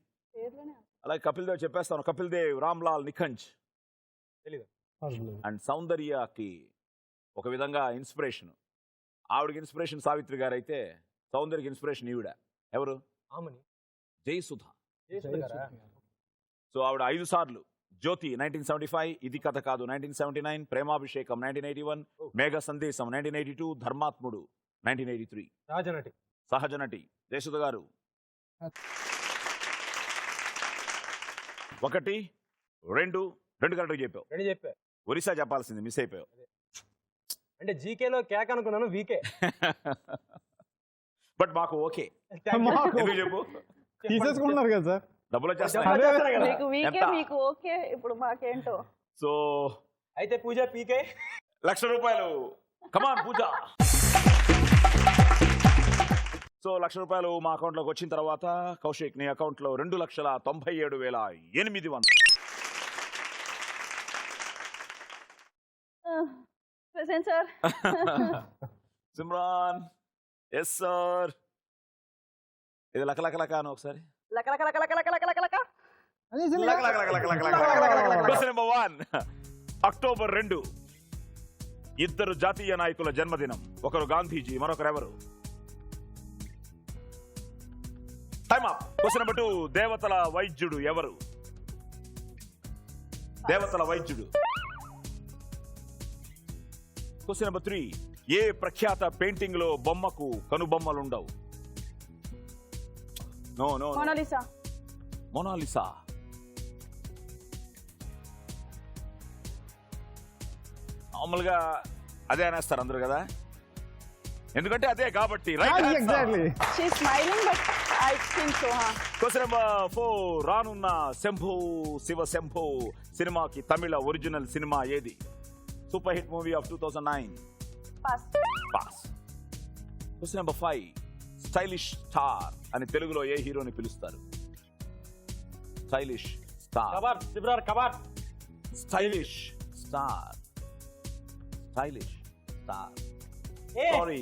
అలాగే కపిల్ దేవ్ చెప్పేస్తాను. కపిల్ దేవ్, రామ్లాల్ నిఖంజ్ తెలీదు. అండ్ సౌందర్యకి ఒక విధంగా ఇన్స్పిరేషన్. ఆవిడకి ఇన్స్పిరేషన్ సావిత్రి గారు అయితే సౌందర్యకి ఇన్స్పిరేషన్ ఈవిడ ఎవరు? ఆమని. జయసుధ. జయసుధ. సో ఆవిడ 5 సార్లు. జ్యోతి 1975, ఇది కథ కాదు 1979, ప్రేమాభిషేకం 1981, మేఘ సందేశం 1982, ధర్మాత్ముడు 1983. సహజనటి. సహజ నటి జయసుధ గారు. 1, 2 కరెక్ట్గా చెప్పావు. 2 చెప్పా. ఒరిస్సా చెప్పాల్సింది, మిస్ అయిపోయావు. అంటే జీకేలో కేక్ అనుకున్నాను, వీకే. బట్ మాకు ఓకే. ఎందుకు చెప్పు? తీసేసుకుంటున్నారు కదా సార్, డబ్బులు వచ్చేస్తాయి. మీకు వీకే, మీకు ఓకే, ఇప్పుడు మాకేంటో. సో అయితే పూజ పీకే. ₹1,00,000. కమాన్ పూజ. సో ₹1,00,000 మా అకౌంట్ లోకి వచ్చిన తర్వాత కౌశిక్ నీ అకౌంట్ లో 2,97,800. Present sir. Simran. Yes sir. ఇది లకలకలకాను ఒకసారి. క్వశ్చన్ నెంబర్ 1, అక్టోబర్ 2 2 జాతీయ నాయకుల జన్మదినం. ఒకరు గాంధీజీ, మరొకరు ఎవరు? Time up. క్వశ్చన్ నెంబర్ 2, దేవతల వైద్యుడు ఎవరు? దేవతల వైద్యుడు. క్వశ్చన్ నెంబర్ 3, ఏ ప్రఖ్యాత పెయింటింగ్ లో బొమ్మకు కనుబొమ్మలుండవు? No no Mona Lisa. మోనాలిసా. మామూలుగా అదే అనేస్తారు అందరు కదా, ఎందుకంటే అదే కాబట్టి. Exactly. She's smiling, but I think so, huh? Question number 4. రానున్న శంభు శివ శంభు సినిమాకి తమిళ ఒరిజినల్ సినిమా ఏది? Super hit movie of 2009. Pass. Pass. Question number 5. Stylish star అని తెలుగులో ఏ హీరోని పిలుస్తారు? Stylish star. కబార్ సిబ్రార్ కబార్. Stylish star. Stylish star. Sorry.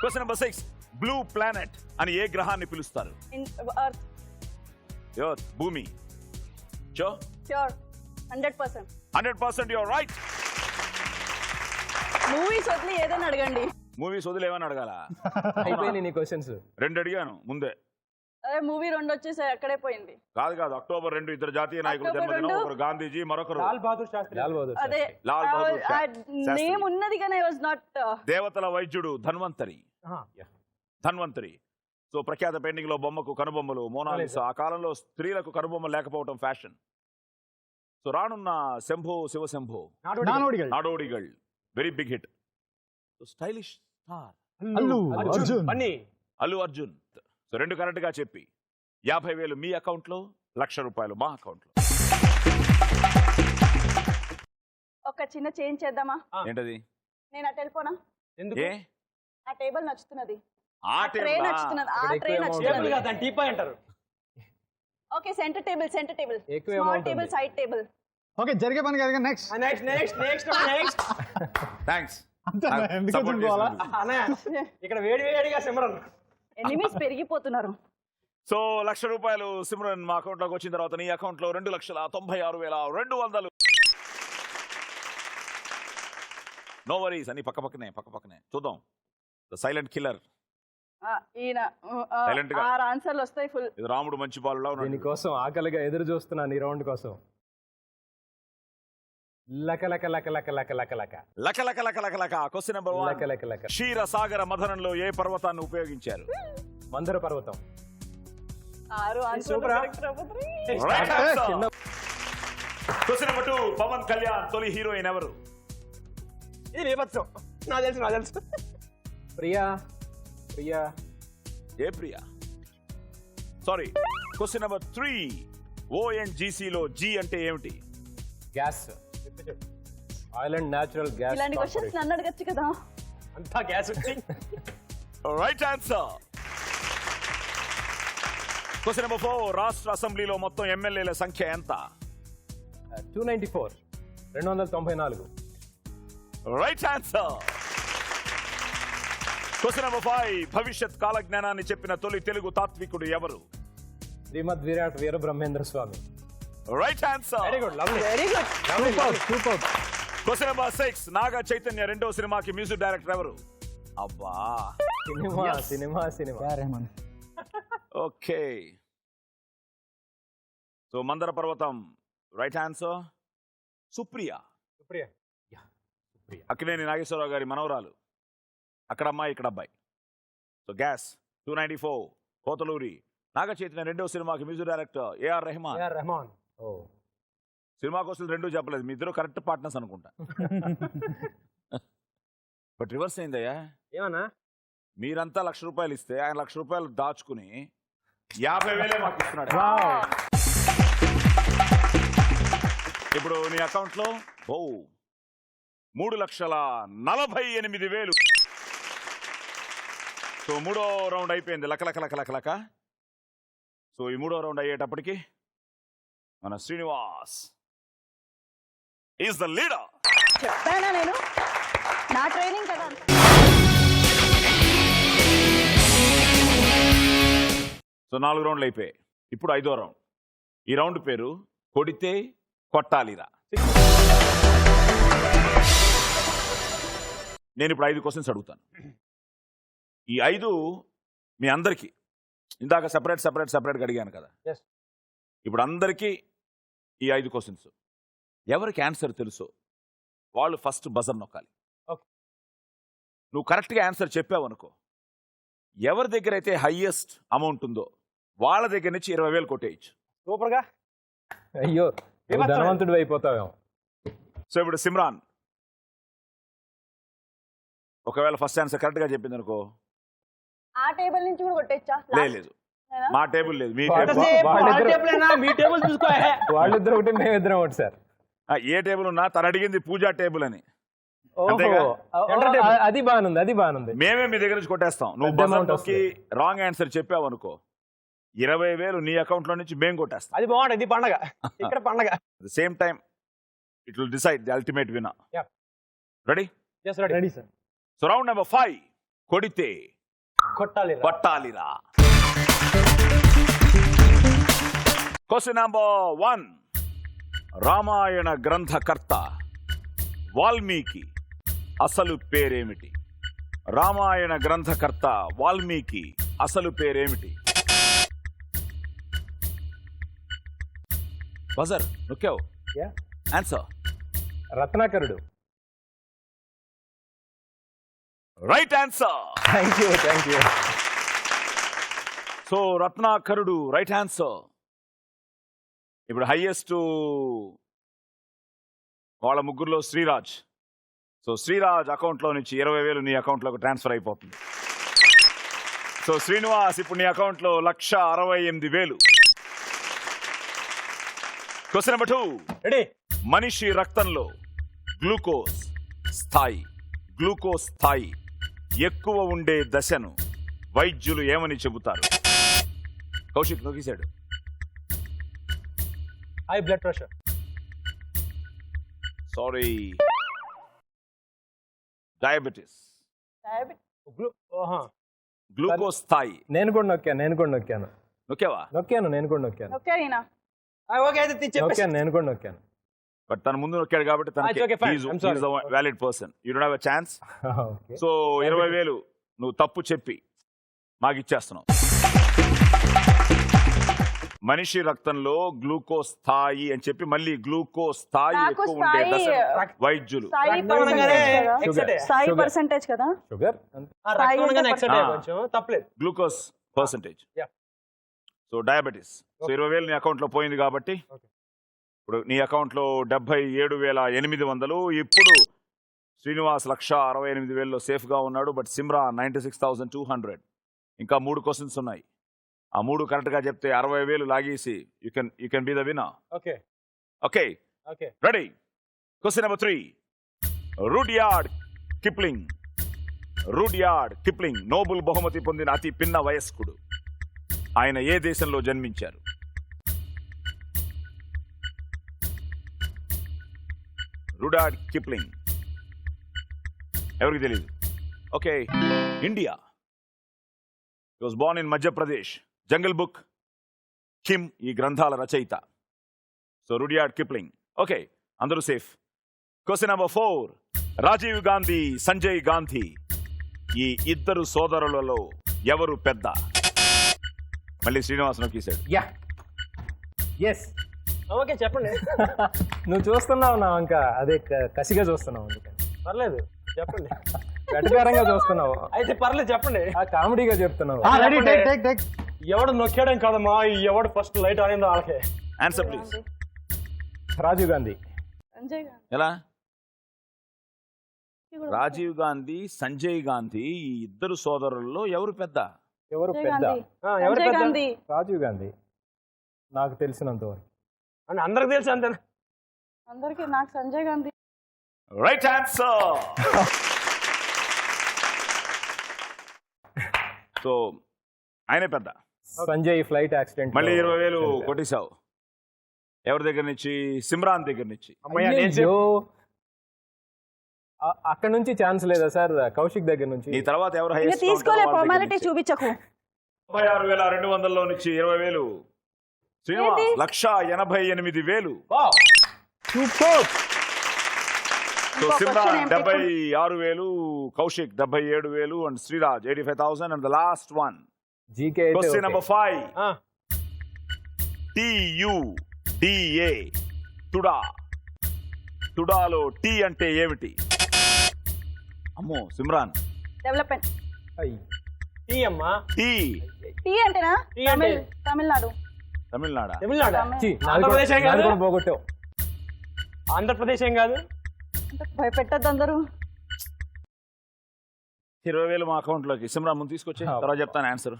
Question number 6. Blue planet అని ఏ గ్రహాన్ని పిలుస్తారు? In Earth. ఎర్త్, భూమి. Sure? Sure. 100%. 100% you're right. Movies వదిలి ఏదైనా అడగండి. మూవీస్ వదిలేమని అడగాల? అయిపోయినాయి నీ క్వశ్చన్స్. 2 అడిగాను ముందే. అదే మూవీ 2 వచ్చేసి అక్కడే పోయింది. కాదు అక్టోబర్ 2 ఇద్దరు జాతీయ నాయకులు అక్టోబర్ జన్మదినం. 2 ఒకరు గాంధీజీ, మరొకరు లాల్ బహదూర్ శాస్త్రి. లాల్ బహదూర్ అదే శాస్త్రి. లాల్ బహదూర్ శాస్త్రి. నేమ్ ఉన్నది కానీ ఐ వాజ్ నాట్. దేవతల వైద్యుడు ధన్వంతరి. ధన్వంతరి. సో ప్రఖ్యాత పెయింటింగ్ లో బొమ్మకు కనుబొమ్మలు మోనాలిసా. ఆ కాలంలో స్త్రీలకు కనుబొమ్మలు లేకపోవడం ఫ్యాషన్. సో రానున్న Shambho Shiva Shambho Nadodigal very big hit. So stylish star Allu Arjun. Allu Arjun. So 2 correct గా చెప్పి 50,000 మీ అకౌంట్ లో, ₹1,00,000 మా అకౌంట్ లో. ఒక చిన్న చేంజ్ చేద్దామా? ఏంటది? నేను అటు వెళ్ళిపోనా? ఎందుకు? ఏ ఆ టేబుల్ నచ్చుతున్నది. ఆ ట్రే టేబుల్ నచ్చుతున్నది. ఆ ఇక్కడ ట్రే ఎక్కువ నచ్చుతున్నది. టేబుల్ కాదు, దాన్ని టీపాయ్ అంటారు. Okay, centre table. ఎక్కువ స్మాల్ amount టేబుల్, ఉంది. Side table. ఓకే, జరిగే పని కదా. Next next thanks. అంతే ఎందుకు పోవాలా? అన్నయ్య ఇక్కడ వేడిగా సిమరన్. ఎనిమిస్ పెరిగిపోతున్నారు. సో ₹1,00,000 సిమ్రన్ మా అకౌంట్ లోకి వచ్చిన తర్వాత నీ అకౌంట్ లో 2,96,200. No worries. అని పక్కపక్కనే చూద్దాం. Silent killer. ఈయన Silent గా. 6 ఆన్సర్లు వస్తాయి ఫుల్. ఇది రాముడు మంచి బాలులా ఉన్నాడు. దీనికోసం ఆకలిగా ఎదురు చూస్తున్నాను ఈ రౌండ్ కోసం. లక లక లక లక లక లక లక లక. Question number 1. లక లక లక. క్షీరసాగర మథనంలో ఏ పర్వతాన్ని ఉపయోగించారు? మందర పర్వతం. 6 ఆన్సర్లు సూపరా? కరెక్ట్ అవ్వదురి. Right answer. చిన్న క్వశ్చన్ నెంబర్ 2. పవన్ కళ్యాణ్ తొలి హీరోయిన్ ఎవరు? ఇది నేపథ్యం. నాకు తెలుసు. ప్రియా. ఏ Priya? Sorry. Question number 3. ONGC లో G అంటే ఏమిటి? Gas. Oil and natural gas. ఇలాంటి క్వశ్చన్స్ నన్ను అడగచ్చు కదా. అంతా గ్యాస్ వచ్చి. Right answer. Question number 4. రాష్ట్ర అసెంబ్లీలో మొత్తం ఎమ్మెల్యేల సంఖ్య ఎంత? 294. 294. Right answer. Question number 5. భవిష్యత్ కాలజ్ఞానాన్ని చెప్పిన తొలి తెలుగు తాత్వికుడు ఎవరు? Srimad Virat Veera Brahmendra Swami. Right answer. Very good, lovely. Very good. Super. Question number 6. Naga Chaitanya 2వ సినిమాకి మ్యూజిక్ డైరెక్టర్ ఎవరు? అబ్బా. Cinema. Rahman. Okay. So Mandara పర్వతం రైట్ ఆన్సర్. సుప్రియ. అక్కినేని నాగేశ్వరరావు గారి మనవరాలు. అక్కడ అమ్మాయి, ఇక్కడ అబ్బాయి. So gas 294. కోతలూరి. నాగ చైతన్య 2వ సినిమాకి మ్యూజిక్ డైరెక్టర్ ఏఆర్ రెహమాన్. ఓ సినిమా కోసం 2 చెప్పలేదు. మీ ఇద్దరు కరెక్ట్ పార్ట్నర్స్ అనుకుంటా. బట్ రివర్స్ అయిందయ్యా. ఏమన్నా? మీరంతా ₹1,00,000 ఇస్తే ఆయన ₹1,00,000 దాచుకుని 50,000 మాకు ఇస్తున్నాడు. ఇప్పుడు నీ అకౌంట్ లో 3,48,000. సో 3వ రౌండ్ అయిపోయింది. లక. సో ఈ 3వ రౌండ్ అయ్యేటప్పటికి మన శ్రీనివాస్ ఈజ్ ద లీడర్. చెప్పానా నేను? నా ట్రైనింగ్ కదా. సో 4 రౌండ్లు అయిపోయాయి. ఇప్పుడు 5వ రౌండ్. ఈ రౌండ్ పేరు కొడితే కొట్టాలిరా. నేను ఇప్పుడు 5 క్వశ్చన్స్ అడుగుతాను. ఈ 5 మీ అందరికీ ఇందాక సెపరేట్గా అడిగాను కదా. Yes. ఇప్పుడు అందరికీ ఈ 5 క్వశ్చన్స్. ఎవరికి ఆన్సర్ తెలుసో వాళ్ళు ఫస్ట్ బజర్ నొక్కాలి. Okay. నువ్వు కరెక్ట్గా ఆన్సర్ చెప్పావు అనుకో, ఎవరి దగ్గర అయితే హైయెస్ట్ అమౌంట్ ఉందో వాళ్ళ దగ్గర నుంచి 20,000 కొట్టేయచ్చు. సూపర్ గా. అయ్యో నువ్వు ధనవంతుడు అయిపోతావేమో. సో ఇప్పుడు సిమ్రాన్ ఒకవేళ ఫస్ట్ ఆన్సర్ కరెక్ట్ గా చెప్పింది అనుకో, ఆ టేబుల్ నుంచి కూడా కొట్టేచ్చా? లేదు మా టేబుల్ లేదు, మీ టేబుల్ చూసుకో. వాళ్ళిద్దరు ఒకటి మేమిద్దరం ఒకటి సార్. ఏ టేబుల్ ఉన్నా తను అడిగింది పూజా టేబుల్ అని. అది బాగుంది. మేమే మీ దగ్గర నుంచి కొట్టేస్తాం. నువ్వు బజర్కి రాంగ్ ఆన్సర్ చెప్పావు అనుకో, 20,000 నీ అకౌంట్ లో నుంచి మేము కొట్టేస్తాం. అది బాగుంటుంది పండగ. ఇక్కడ పండగ. Same time it will decide the ultimate winner. Ready? Ready sir. So round number 5 కొడితే కొట్టాలిరా. Question number 1. రామాయణ గ్రంథకర్త వాల్మీకి అసలు పేరేమిటి? రామాయణ గ్రంథకర్త వాల్మీకి అసలు పేరేమిటి? బజర్ నొక్కావు. ఆన్సర్ రత్నాకరుడు. Right answer. Thank you. So రత్నాకరుడు రైట్ ఆన్సర్. ఇప్పుడు హైయెస్ట్ వాళ్ళ ముగ్గురులో శ్రీరాజ్. సో శ్రీరాజ్ అకౌంట్లో నుంచి 20,000 నీ అకౌంట్లోకి ట్రాన్స్ఫర్ అయిపోతుంది. సో శ్రీనివాస్ ఇప్పుడు నీ అకౌంట్లో 1,68,000. Question number 2. రెడీ. మనిషి రక్తంలో గ్లూకోజ్ స్థాయి ఎక్కువ ఉండే దశను వైద్యులు ఏమని చెబుతారు? కౌశిక్ నొక్కేశాడు. High blood pressure. Sorry, diabetes. Glucose స్థాయి. నేను కూడా నొక్కాను. నొక్కావా? నేను కూడా నొక్కాను. నేను కూడా నొక్కాను. బట్ తన ముందు నొక్కాడు కాబట్టి valid person. You don't have a chance. So 20,000 నువ్వు తప్పు చెప్పి మాకు ఇచ్చేస్తున్నావు. మనిషి రక్తంలో గ్లూకోజ్ స్థాయి అని చెప్పి మళ్ళీ గ్లూకోజ్ స్థాయి ఎక్కువ ఉండే దశ వైద్యులు glucose percentage. So diabetes. So 20,000 నీ అకౌంట్ లో పోయింది కాబట్టి ఇప్పుడు నీ అకౌంట్ లో 77,800. ఇప్పుడు శ్రీనివాస్ 1,68,000 సేఫ్ గా ఉన్నాడు. బట్ సిమ్రా 96,200. ఇంకా 3 క్వశ్చన్స్ ఉన్నాయి. ఆ 3 కరెక్ట్ గా చెప్తే 60,000 లాగేసి you can be the winner. Okay ready? Question number 3. Rudyard Kipling Nobel బహుమతి పొందిన అతి పిన్న వయస్కుడు. ఆయన ఏ దేశంలో జన్మించారు? Rudyard Kipling. ఎవరికి తెలియదు? Okay, India. He was born in Madhya Pradesh. Jungle book, Kim ఈ గ్రంథాల రచయిత. So Rudyard Kipling. ఓకే, అందరూ safe. Question number 4. Rajiv Gandhi, Sanjay Gandhi ఈ ఇద్దరు సోదరులలో ఎవరు పెద్ద? మళ్ళీ శ్రీనివాస్ నొక్కేశాడు. ఓకే చెప్పండి. నువ్వు చూస్తున్నావు నా ఇంకా అదే కసిగా చూస్తున్నావు. పర్లేదు చెప్పండి. వెటకారంగా చూస్తున్నావు. అయితే పర్లేదు చెప్పండి. కామెడీగా చెప్తున్నావు. ఎవడు నొక్కాడం కాదమ్మా, ఎవడు ఫస్ట్ లైట్ ఆడిందో వాళ్ళకే. Answer please. రాజీవ్ గాంధీ. ఎలా? రాజీవ్ గాంధీ, సంజయ్ గాంధీ ఈ ఇద్దరు సోదరుల్లో ఎవరు పెద్ద? రాజీవ్ గాంధీ నాకు తెలిసినంత వరకు. అందరికి తెలుసు అంతే. అందరికి నాకు Sanjay Gandhi. Right answer. So ఆయనే పెద్ద. Sanjay flight accident. మళ్ళీ 20,000 కొట్టేశావు. ఎవరి దగ్గర నుంచి? సిమ్రాన్ దగ్గర నుంచి. అక్కడ నుంచి ఛాన్స్ లేదా సార్? కౌశిక్ దగ్గర నుంచి. ఈ తర్వాత ఎవరు హైయెస్ట్? తీసుకోలే, ఫార్మాలిటీ చూపించకు. 36,200 నుంచి 20,000 Srinivas. 1,88,000. So Simran 76,000, Kaushik 77,000 and Sriraj 85,000 and the last one. Question number 5. TUDA టుడాలో టీ అంటే ఏమిటి? అమ్మో సిమ్రాన్. డెవలప్మెంట్. టీ అమ్మా. టీ టీ అంటేనా? టీ అంటే తమిళనాడు. తమిళనాడా? తమిళనాడు. ఆంధ్రప్రదేశ్ కాదు. పోగొట్టావు. ఆంధ్రప్రదేశ్ ఏం కాదు. భయపెట్టద్దు అందరూ. 20,000 మా అకౌంట్లోకి. సిమ్రా ముందు తీసుకొచ్చి తర్వాత చెప్తాను answer.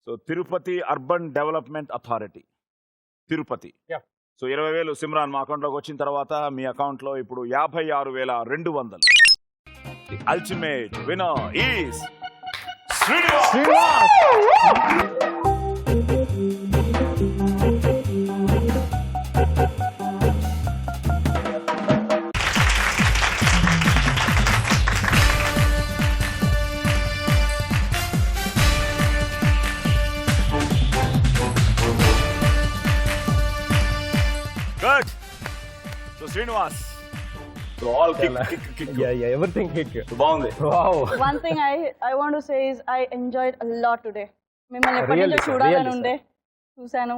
So Tirupati urban development authority, Tirupati. Yeah. So 20,000 Simran మా అకౌంట్లోకి వచ్చిన తర్వాత మీ అకౌంట్లో ఇప్పుడు 56,200. The ultimate winner is Srinivas. Good. So Srinivas. So all kick. Everything kick. బాగుంది. Wow. One thing I want to say is I enjoyed a lot today. మిమ్మల్ని ఎప్పటి నుంచో చూడాలని ఉండే, చూశాను,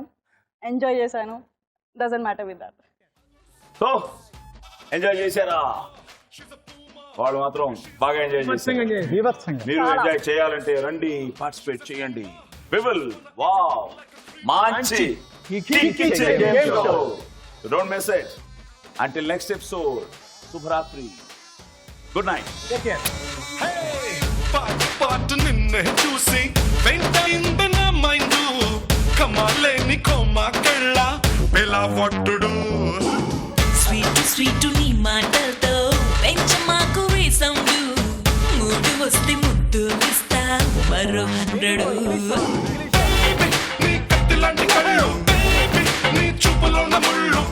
ఎంజాయ్ చేశాను. Doesn't matter with that. So enjoy చేశారా? వాళ్ళు మాత్రం బాగా ఎంజాయ్ చేశారు. బీభత్సంగా. మీరు ఎంజాయ్ చేయాలంటే రండి, పార్టిసిపేట్ చేయండి. వివిల్ వావ్ మంచి కిక్కిచ్చే game show. Don't miss it. Until next episode, Subhratri. Good night. Take care. పాటు నిన్నే చూసి వెంటైంది నా మైండు, కమాలేని కొమ్మ కళ్ళ పిలవట్టుడు. స్వీట్ నీ మాటలతో పెంచమాకు రేసౌండు, మూడు వస్తే ముద్దు ఇస్తా మరో 100. నీ కత్తిలాంటి కళ్ళు, నీ చూపులో ఉన్న ముళ్ళు.